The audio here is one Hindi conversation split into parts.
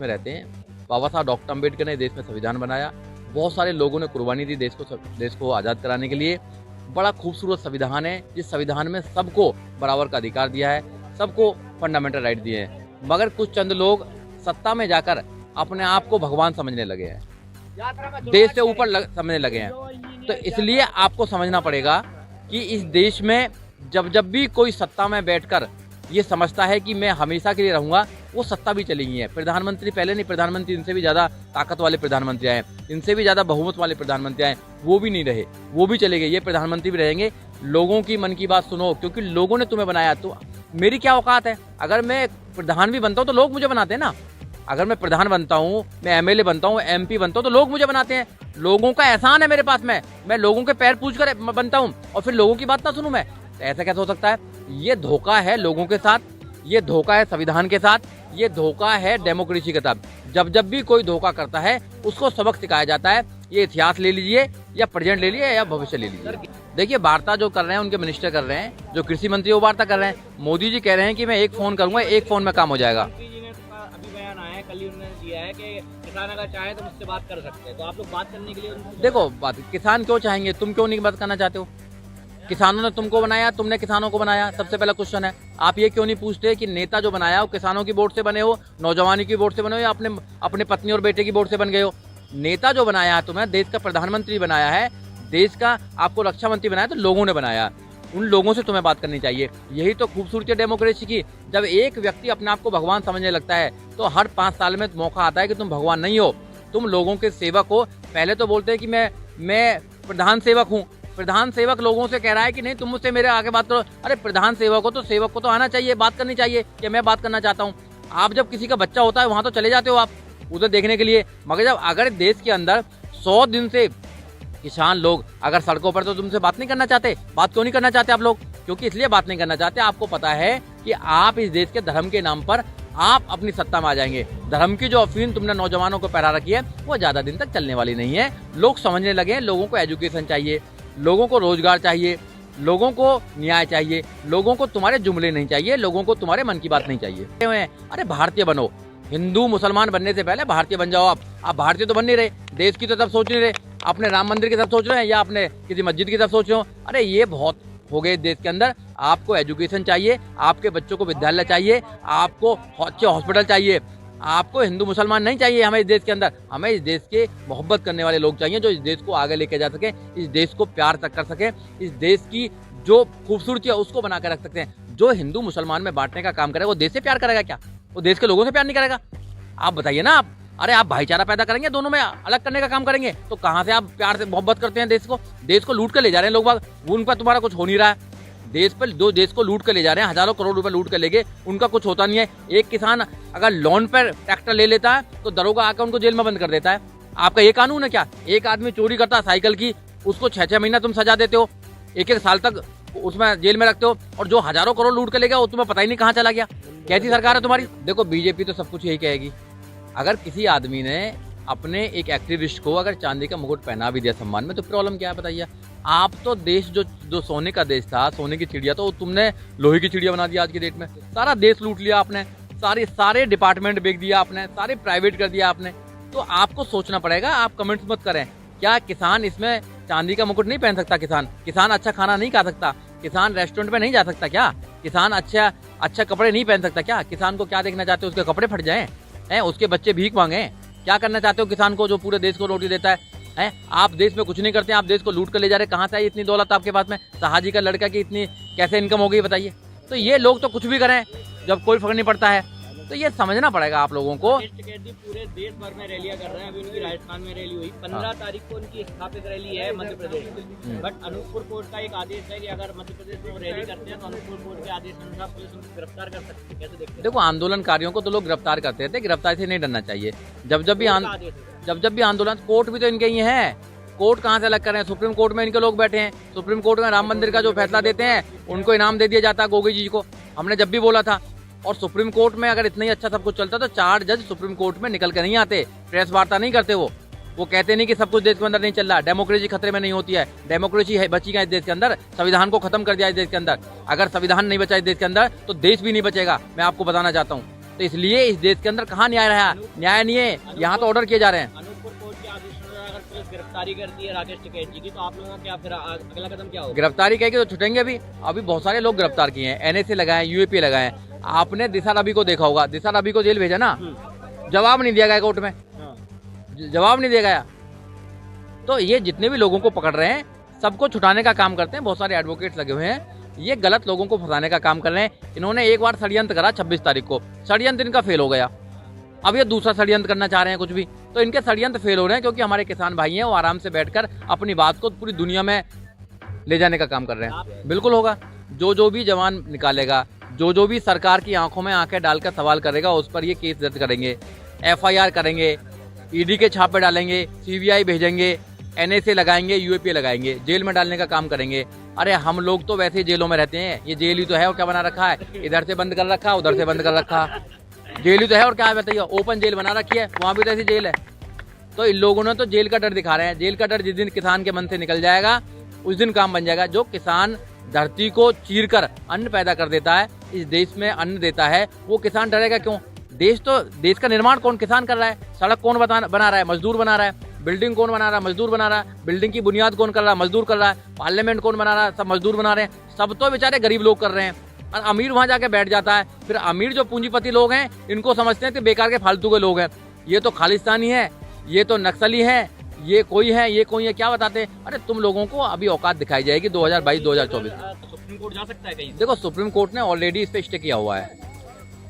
में रहते हैं। बाबा साहब डॉक्टर अम्बेडकर ने देश में संविधान बनाया, बहुत सारे लोगों ने कुर्बानी दी देश को आज़ाद कराने के लिए। बड़ा खूबसूरत संविधान है, जिस संविधान में सबको बराबर का अधिकार दिया है, सबको फंडामेंटल राइट दिए हैं। मगर कुछ चंद लोग सत्ता में जाकर अपने आप को भगवान समझने लगे हैं, देश से ऊपर समझने लगे हैं। तो इसलिए आपको समझना पड़ेगा कि इस देश में जब भी कोई सत्ता में बैठकर ये समझता है कि मैं हमेशा के लिए रहूंगा, वो सत्ता भी चली गई है। प्रधानमंत्री पहले नहीं, प्रधानमंत्री इनसे भी ज़्यादा ताकत वाले प्रधानमंत्री आए, इनसे भी ज़्यादा बहुमत वाले प्रधानमंत्री आए, वो भी नहीं रहे, वो भी चले गए। ये प्रधानमंत्री भी रहेंगे। लोगों की मन की बात सुनो, क्योंकि लोगों ने तुम्हें बनाया। तो मेरी क्या औकात है? अगर मैं प्रधान भी बनता हूँ तो लोग मुझे बनाते हैं ना। अगर मैं प्रधान बनता हूँ, मैं एमएलए बनता हूँ, एमपी बनता हूँ, तो लोग मुझे बनाते हैं। लोगों का एहसान है मेरे पास में, मैं लोगों के पैर पूछ कर बनता हूँ और फिर लोगों की बात ना सुनूं मैं, तो ऐसा कैसे हो सकता है? ये धोखा है लोगों के साथ, ये धोखा है संविधान के साथ, ये धोखा है डेमोक्रेसी के साथ। जब भी कोई धोखा करता है उसको सबक सिखाया जाता है। ये इतिहास ले लीजिए या प्रेजेंट ले लीजिए या भविष्य ले लीजिए। देखिए, वार्ता जो कर रहे हैं उनके मिनिस्टर कर रहे हैं, जो कृषि मंत्री वो वार्ता कर रहे हैं। मोदी जी कह रहे हैं कि मैं एक फोन करूंगा, एक फोन में काम हो जाएगा। अभी बयान आया है, कल ही उन्होंने दिया है कि किसान अगर चाहे तो मुझसे बात कर सकते हैं। तो आप लोग बात करने के लिए देखो, बात किसान क्यों चाहेंगे? तुम क्यों नहीं बात करना चाहते हो? किसानों ने तुमको बनाया, तुमने किसानों को बनाया। सबसे पहला क्वेश्चन है, आप ये क्यों नहीं पूछते कि नेता जो बनाया वो किसानों की वोट से बने हो, नौजवानी की वोट से बने हो, या अपने पत्नी और बेटे की वोट से बन गए हो? नेता जो बनाया है तुम्हें, देश का प्रधानमंत्री बनाया है, देश का आपको रक्षा मंत्री बनाया, तो लोगों ने बनाया। उन लोगों से तुम्हें बात करनी चाहिए। यही तो खूबसूरती है डेमोक्रेसी की। जब एक व्यक्ति अपने आप को भगवान समझने लगता है तो हर 5 साल में मौका आता है कि तुम भगवान नहीं हो, तुम लोगों के सेवक हो। पहले तो बोलते हैं कि मैं प्रधान सेवक हूँ। प्रधान सेवक लोगों से कह रहा है कि नहीं, तुम मुझसे मेरे आगे बात करो। अरे प्रधान सेवक हो तो सेवक को तो आना चाहिए, बात करनी चाहिए कि मैं बात करना चाहता हूँ। आप जब किसी का बच्चा होता है वहां तो चले जाते हो आप उधर देखने के लिए। मगर जब अगर देश के अंदर 100 दिन से किसान लोग अगर सड़कों पर, तो तुमसे बात नहीं करना चाहते। बात क्यों नहीं करना चाहते आप लोग? क्योंकि इसलिए बात नहीं करना चाहते, आपको पता है कि आप इस देश के धर्म के नाम पर आप अपनी सत्ता में आ जाएंगे। धर्म की जो अफीम तुमने नौजवानों को पहरा रखी है वो ज्यादा दिन तक चलने वाली नहीं है। लोग समझने लगे हैं, लोगों को एजुकेशन चाहिए, लोगों को रोजगार चाहिए, लोगों को न्याय चाहिए, लोगों को तुम्हारे जुमले नहीं चाहिए, लोगों को तुम्हारे मन की बात नहीं चाहिए। अरे भारतीय बनो, हिंदू मुसलमान बनने से पहले भारतीय बन जाओ। आप भारतीय तो बन नहीं रहे, देश की तो सब सोच नहीं रहे, अपने राम मंदिर की सब सोच रहे हैं या अपने किसी मस्जिद की सब सोच रहे हो। अरे ये बहुत हो गए देश के अंदर। आपको एजुकेशन चाहिए, आपके बच्चों को विद्यालय चाहिए, आपको अच्छे हॉस्पिटल चाहिए। आपको हिंदू मुसलमान नहीं चाहिए हमें इस देश के अंदर। हमें इस देश के मोहब्बत करने वाले लोग चाहिए, जो इस देश को आगे लेके जा सके, इस देश को प्यार तक कर सके, इस देश की जो खूबसूरती है उसको बना कर रख सकते हैं। जो हिंदू मुसलमान में बांटने का काम करेगा वो देश से प्यार करेगा क्या? वो देश के लोगों से प्यार नहीं करेगा? आप बताइए ना। आप अरे आप भाईचारा पैदा करेंगे, दोनों में अलग करने का काम करेंगे, तो कहाँ से आप प्यार से मोहब्बत करते हैं? देश को लूट कर ले जा रहे हैं लोग बाग, उन पर तुम्हारा कुछ हो नहीं रहा है। देश को लूट कर ले जा रहे हैं, हजारों करोड़ रुपए लूट कर ले गए, उनका कुछ होता नहीं है। एक किसान अगर लोन पर ट्रैक्टर ले लेता है तो दरोगा आकर उनको जेल में बंद कर देता है। आपका ये कानून है क्या? एक आदमी चोरी करता है साइकिल की, उसको 6-6 महीना तुम सजा देते हो, 1-1 साल तक उसमें जेल में रखते हो, और जो हजारों करोड़ लूट कर ले गया वो तुम्हें पता ही नहीं कहाँ चला गया। कैसी सरकार है तुम्हारी? देखो, बीजेपी तो सब कुछ यही कहेगी। अगर किसी आदमी ने अपने एक एक्टिविस्ट को अगर चांदी का मुकुट पहना भी दिया सम्मान में, तो प्रॉब्लम क्या है बताइए? आप तो देश जो सोने का देश था, सोने की चिड़िया, तो तुमने लोहे की चिड़िया बना दिया आज की डेट में। सारा देश लूट लिया आपने, सारे डिपार्टमेंट बेच दिया आपने, सारे प्राइवेट कर दिया आपने। तो आपको सोचना पड़ेगा। आप कमेंट्स मत करें। क्या किसान इसमें चांदी का मुकुट नहीं पहन सकता? किसान अच्छा खाना नहीं खा सकता? किसान रेस्टोरेंट में नहीं जा सकता क्या? किसान अच्छा कपड़े नहीं पहन सकता क्या? किसान को क्या देखना चाहते हो? उसके कपड़े फट जाएं? उसके बच्चे भीख मांगे? क्या करना चाहते हो किसान को जो पूरे देश को रोटी देता है? आप देश में कुछ नहीं करते, आप देश को लूट कर ले जा रहे। कहाँ से आई इतनी दौलत आपके पास में? शाहजी का लड़का की इतनी कैसे इनकम हो गई बताइए? तो ये लोग तो कुछ भी करें जब कोई फर्क नहीं पड़ता है। तो ये समझना पड़ेगा आप लोगों को। पूरे देश भर में रैलियां कर रहे हैं। अभी उनकी राजस्थान में रैली हुई, 15 तारीख को उनकी स्थापित रैली है मध्य प्रदेश में। बट अनूपपुर कोर्ट का एक आदेश है कि अगर मध्य प्रदेश में रैली करते हैं तो अनूपपुर कोर्ट के आदेश अनुसार पुलिस उनको गिरफ्तार कर सकती है। कैसे देखते हैं? देखो, आंदोलनकारियों को तो लोग गिरफ्तार करते थे, गिरफ्तार से नहीं डरना चाहिए। जब भी आंदोलन, कोर्ट भी तो इनके ही है। कोर्ट कहाँ से अलग कर रहे हैं? सुप्रीम कोर्ट में इनके लोग बैठे हैं। सुप्रीम कोर्ट में राम मंदिर का जो फैसला देते हैं उनको इनाम दे दिया जाता है, गोगोई जी को। हमने जब भी बोला था। और सुप्रीम कोर्ट में अगर इतना ही अच्छा सब कुछ चलता तो 4 जज सुप्रीम कोर्ट में निकल कर नहीं आते, प्रेस वार्ता नहीं करते। वो कहते नहीं कि सब कुछ देश के अंदर नहीं चल रहा, डेमोक्रेसी खतरे में नहीं होती है। डेमोक्रेसी है बची है इस देश के अंदर। संविधान को खत्म कर दिया इस देश के अंदर। अगर संविधान नहीं बचा इस देश के अंदर तो देश भी नहीं बचेगा, मैं आपको बताना चाहता हूँ। तो इसलिए इस देश के अंदर कहाँ न्याय रहा? न्याय नहीं है, यहाँ तो ऑर्डर किए जा रहे हैं। अनूपपुर कोर्ट के आदेश अनुसार अगर पुलिस गिरफ्तारी करती है राकेश टिकैत जी की, तो आप लोगों का क्या फिर अगला कदम क्या होगा? गिरफ्तारी कहेगी तो छुटेंगे भी। अभी बहुत सारे लोग गिरफ्तार किए हैं, NSA लगाए, UAP लगाए। आपने दिशा रवि को देखा होगा, दिशा रवि को जेल भेजा ना, जवाब नहीं दिया गया कोर्ट में, जवाब नहीं दिया गया। तो ये जितने भी लोगों को पकड़ रहे हैं सबको छुटाने का काम करते हैं। बहुत सारे एडवोकेट्स लगे हुए हैं, ये गलत लोगों को फंसाने का काम कर रहे हैं। इन्होंने एक बार षड्यंत्र करा 26 तारीख को, षड्यंत्र इनका फेल हो गया। अब ये दूसरा षड्यंत्र करना चाह रहे हैं कुछ भी, तो इनके षड्यंत्र फेल हो रहे हैं क्योंकि हमारे किसान भाई हैं वो आराम से बैठकर अपनी बात को पूरी दुनिया में ले जाने का काम कर रहे हैं। बिल्कुल होगा, जो भी जवान निकालेगा, जो भी सरकार की आंखों में आंखें डालकर सवाल करेगा, उस पर ये केस दर्ज करेंगे, FIR करेंगे, ED के छापे डालेंगे, CBI भेजेंगे, NSA लगाएंगे, UAP लगाएंगे, जेल में डालने का काम करेंगे। अरे हम लोग तो वैसे ही जेलों में रहते हैं, ये जेल ही तो है और क्या बना रखा है? इधर से बंद कर रखा, उधर से बंद कर रखा, जेल ही तो है और क्या है बताइए? ओपन जेल बना रखी है, वहाँ भी तो ऐसी जेल है। तो इन लोगों ने तो जेल का डर दिखा रहे हैं। जेल का डर जिस दिन किसान के मन से निकल जाएगा उस दिन काम बन जाएगा। जो किसान धरती को चीर कर अन्न पैदा कर देता है, इस देश में अन्न देता है, वो किसान डरेगा क्यों? देश का निर्माण कौन? किसान कर रहा है। सड़क कौन बना रहा है? मजदूर बना रहा है। बिल्डिंग कौन बना रहा है? मजदूर बना रहा है। बिल्डिंग की बुनियाद कौन कर रहा है? मजदूर कर रहा है। पार्लियामेंट कौन बना रहा है? सब मजदूर बना रहे हैं। सब तो बेचारे गरीब लोग कर रहे हैं। और अमीर वहां जाके बैठ जाता है। फिर अमीर जो पूंजीपति लोग हैं इनको समझते हैं कि बेकार के फालतू के लोग हैं, ये तो खालिस्तानी है, ये तो नक्सली है, ये कोई है, ये कोई है, क्या बताते हैं? अरे तुम लोगों को अभी औकात दिखाई जाएगी 2022-2024 में। सुप्रीम कोर्ट जा सकता है कहीं? देखो सुप्रीम कोर्ट ने ऑलरेडी इस पे स्टे किया हुआ है,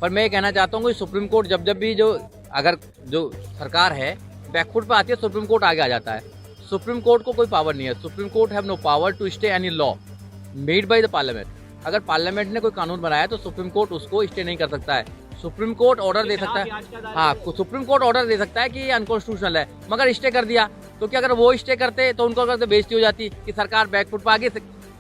पर मैं ये कहना चाहता हूँ कि सुप्रीम कोर्ट जब भी अगर जो सरकार है बैकफुट पे आती है, सुप्रीम कोर्ट आगे आ जाता है। सुप्रीम कोर्ट को कोई पावर नहीं है। Supreme Court have no power to stay any law made by the parliament. अगर पार्लियामेंट ने कोई कानून बनाया तो सुप्रीम कोर्ट उसको स्टे नहीं कर सकता है। सुप्रीम कोर्ट ऑर्डर दे सकता है, हाँ सुप्रीम कोर्ट ऑर्डर दे सकता है कि ये अनकॉन्स्टिट्यूशनल है, मगर स्टे कर दिया तो क्या? अगर वो स्टे करते तो उनको अगर बेइज्जती हो जाती कि सरकार बैकफुट पे आ गई,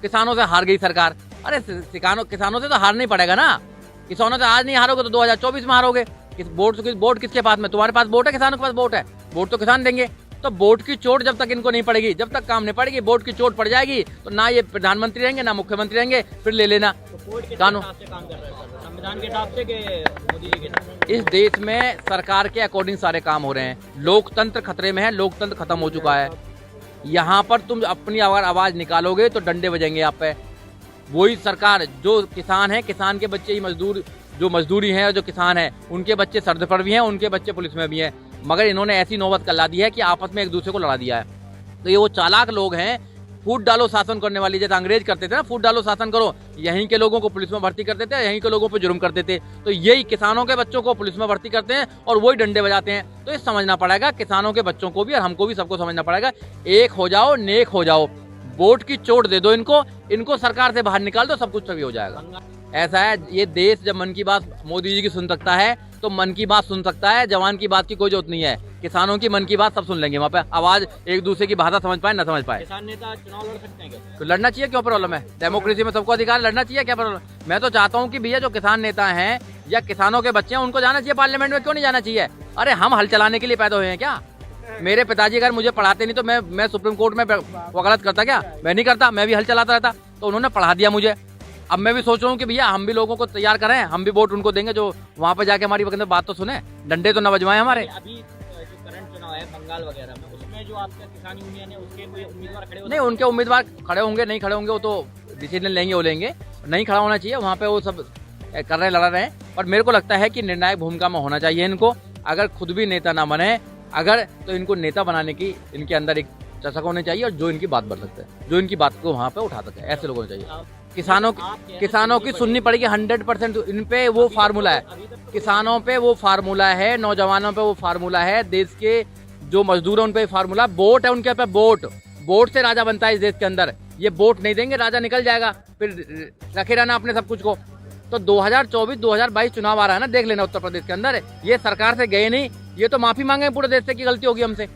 किसानों से हार गई सरकार। अरे किसानों से तो हारना ही पड़ेगा ना। किसानों से आज नहीं हारोगे तो 2024 में हारोगे। वोट किसके पास में? तुम्हारे पास वोट है, किसानों के पास वोट है, वोट तो किसान देंगे। तो वोट की चोट जब तक इनको नहीं पड़ेगी, जब तक काम नहीं पड़ेगी, वोट की चोट पड़ जाएगी तो ना ये प्रधानमंत्री रहेंगे ना मुख्यमंत्री रहेंगे। फिर ले लेना कानून। संविधान के हिसाब से मोदी जी के हिसाब से इस देश में सरकार के अकॉर्डिंग सारे काम हो रहे हैं। लोकतंत्र खतरे में है, लोकतंत्र खत्म हो चुका है। यहाँ पर तुम अपनी अगर आवाज निकालोगे तो डंडे बजेंगे आप पे। वही सरकार जो किसान है, किसान के बच्चे ही मजदूर, जो मजदूरी है, जो किसान है उनके बच्चे सड़क पर भी हैं, उनके बच्चे पुलिस में भी हैं। मगर इन्होंने ऐसी नौबत कर ला दी है कि आपस में एक दूसरे को लड़ा दिया है। तो ये वो चालाक लोग हैं, फूट डालो शासन करने वाली, जैसे अंग्रेज करते थे ना, फूट डालो शासन करो। यहीं के लोगों को पुलिस में भर्ती कर देते हैं, यहीं के लोगों पे जुर्म कर देते। तो यही किसानों के बच्चों को पुलिस में भर्ती करते हैं और वही डंडे बजाते हैं। तो ये समझना पड़ेगा किसानों के बच्चों को भी और हमको भी, सबको समझना पड़ेगा। एक हो जाओ, नेक हो जाओ, वोट की चोट दे दो इनको सरकार से बाहर निकाल दो, सब कुछ सभी हो जाएगा। ऐसा है ये देश। जब मन की बात मोदी जी की सुन सकता है तो मन की बात सुन सकता है, जवान की बात की कोई जरूरत नहीं है। किसानों की मन की बात सब सुन लेंगे वहाँ पे। आवाज एक दूसरे की भाषा समझ पाए ना समझ पाए। किसान नेता चुनाव लड़ सकते हैं क्या? तो लड़ना चाहिए, क्यों प्रॉब्लम है? डेमोक्रेसी में सबको अधिकार, लड़ना चाहिए, क्या प्रॉब्लम? मैं तो चाहता हूँ कि भैया जो किसान नेता हैं या किसानों के बच्चे हैं उनको जाना चाहिए पार्लियामेंट में। क्यों नहीं जाना चाहिए? अरे हम हल चलाने के लिए पैदा हुए हैं क्या? मेरे पिताजी अगर मुझे पढ़ाते नहीं तो मैं सुप्रीम कोर्ट में वकालत करता क्या? मैं नहीं करता, मैं भी हल चलाता रहता। तो उन्होंने पढ़ा दिया मुझे। अब मैं भी सोच रहा हूँ कि भैया हम भी लोगों को तैयार करें, हम भी वोट उनको देंगे जो वहाँ पे जाके हमारी बात तो सुने, डंडे तो न बजवाएं हमारे। अभी जो करंट चुनाव है बंगाल वगैरह में, उसमें जो आपका किसान यूनियन है उसके कोई उम्मीदवार खड़े नहीं, उनके उम्मीदवार खड़े होंगे नहीं खड़े होंगे वो तो डिसीजन लेंगे, वो लेंगे। नहीं खड़ा होना चाहिए वहाँ पे, वो सब कर रहे लड़ा रहे हैं। पर मेरे को लगता है कि निर्णायक भूमिका में होना चाहिए इनको। अगर खुद भी नेता ना बने अगर, तो इनको नेता बनाने की इनके अंदर एक चस्का होनी चाहिए और जो इनकी बात बढ़ सकता है, जो इनकी बात को वहाँ पे उठा सके, ऐसे लोग होने चाहिए। किसानों की सुननी पड़ेगी 100%। इन पे वो फार्मूला है, किसानों पे वो फार्मूला है, नौजवानों पे वो फार्मूला है, देश के जो मजदूर है उन पे फार्मूला। वोट है उनके पे, वोट से राजा बनता है इस देश के अंदर। ये वोट नहीं देंगे राजा निकल जाएगा, फिर रखे रहना अपने सब कुछ को। तो 2024-2022 चुनाव आ रहा है ना, देख लेना उत्तर प्रदेश के अंदर। ये सरकार से गए नहीं, ये तो माफी मांगे पूरे देश से कि गलती होगी हमसे।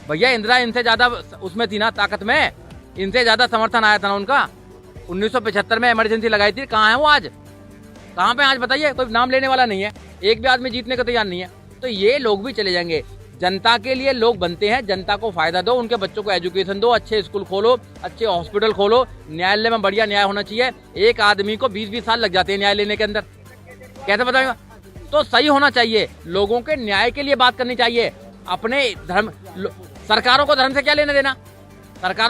भैया इंदिरा इनसे ज्यादा उसमें थी ना ताकत में, इनसे ज्यादा समर्थन आया था ना उनका। 1975 में इमरजेंसी लगाई थी, कहाँ है वो आज? कहाँ पे आज बताइए? कोई नाम लेने वाला नहीं है, एक भी आदमी जीतने को तैयार नहीं है। तो ये लोग भी चले जाएंगे। जनता के लिए लोग बनते हैं, जनता को फायदा दो, उनके बच्चों को एजुकेशन दो, अच्छे स्कूल खोलो, अच्छे हॉस्पिटल खोलो, न्यायालय में बढ़िया न्याय होना चाहिए। एक आदमी को 20-20 साल लग जाते हैं न्याय लेने के अंदर, कैसे बताएगा? तो सही होना चाहिए, लोगों के न्याय के लिए बात करनी चाहिए। अपने धर्म, सरकारों को धर्म से क्या लेना देना? सरकार